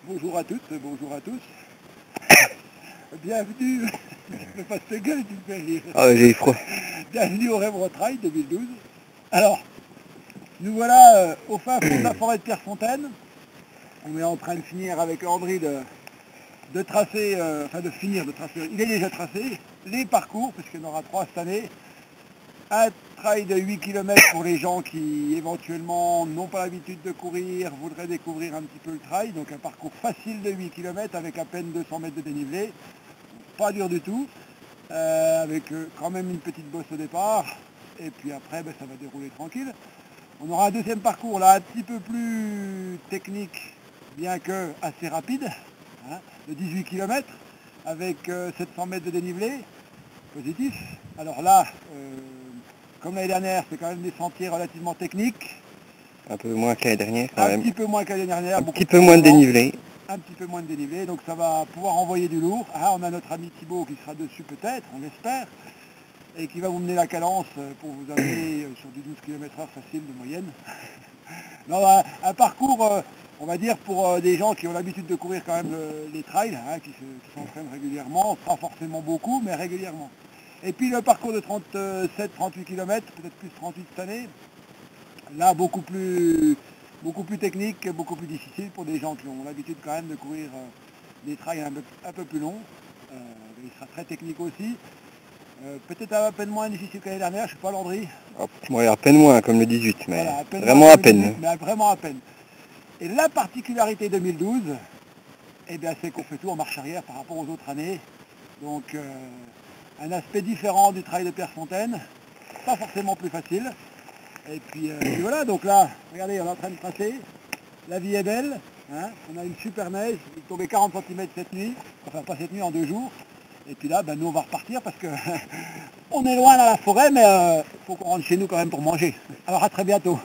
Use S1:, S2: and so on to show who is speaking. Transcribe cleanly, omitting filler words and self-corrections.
S1: Bonjour à toutes, bonjour à tous. Bienvenue, je ne pas te gueule, tu me fais rire.
S2: Ah, j'ai eu froid.
S1: Bienvenue au Rêve Trail 2012. Alors, nous voilà au fin fond de la forêt de Pierrefontaine. On est en train de finir avec André de tracer, de finir de tracer, il est déjà tracé, les parcours, puisqu'il y en aura 3 cette année. Un trail de 8 km pour les gens qui éventuellement n'ont pas l'habitude de courir, voudraient découvrir un petit peu le trail. Donc un parcours facile de 8 km avec à peine 200 mètres de dénivelé. Pas dur du tout, avec quand même une petite bosse au départ. Et puis après, ça va dérouler tranquille. On aura un deuxième parcours là, un petit peu plus technique, bien que assez rapide, de 18 km, avec 700 mètres de dénivelé, positif. Alors là, comme l'année dernière, c'est quand même des sentiers relativement techniques.
S2: Un peu moins que l'année dernière quand même.
S1: Un petit peu moins que l'année dernière.
S2: Un petit peu moins de dénivelé.
S1: Un petit peu moins de dénivelé, donc ça va pouvoir envoyer du lourd. On a notre ami Thibaut qui sera dessus peut-être, on l'espère, et qui va vous mener la cadence pour vous amener sur du 12 km/h facile de moyenne. Non, un parcours, on va dire, pour des gens qui ont l'habitude de courir quand même les trails, qui s'entraînent régulièrement, pas forcément beaucoup, mais régulièrement. Et puis le parcours de 37-38 km, peut-être plus 38 cette année, là beaucoup plus technique, beaucoup plus difficile pour des gens qui ont l'habitude quand même de courir des trails un peu plus longs. Il sera très technique aussi. Peut-être à peine moins difficile que l'année dernière, je ne sais pas Landry.
S2: Ouais, à peine moins comme le 18, mais
S1: Voilà,
S2: vraiment à peine.
S1: 18, mais vraiment à peine. Et la particularité 2012, c'est qu'on fait tout en marche arrière par rapport aux autres années. Donc un aspect différent du trail de Pierrefontaine, pas forcément plus facile. Et puis voilà, donc là, regardez, on est en train de tracer. La vie est belle, on a une super neige, il est tombé 40 cm cette nuit, enfin pas cette nuit, en 2 jours. Et puis là, nous on va repartir parce que on est loin dans la forêt, mais il faut qu'on rentre chez nous quand même pour manger. Alors à très bientôt.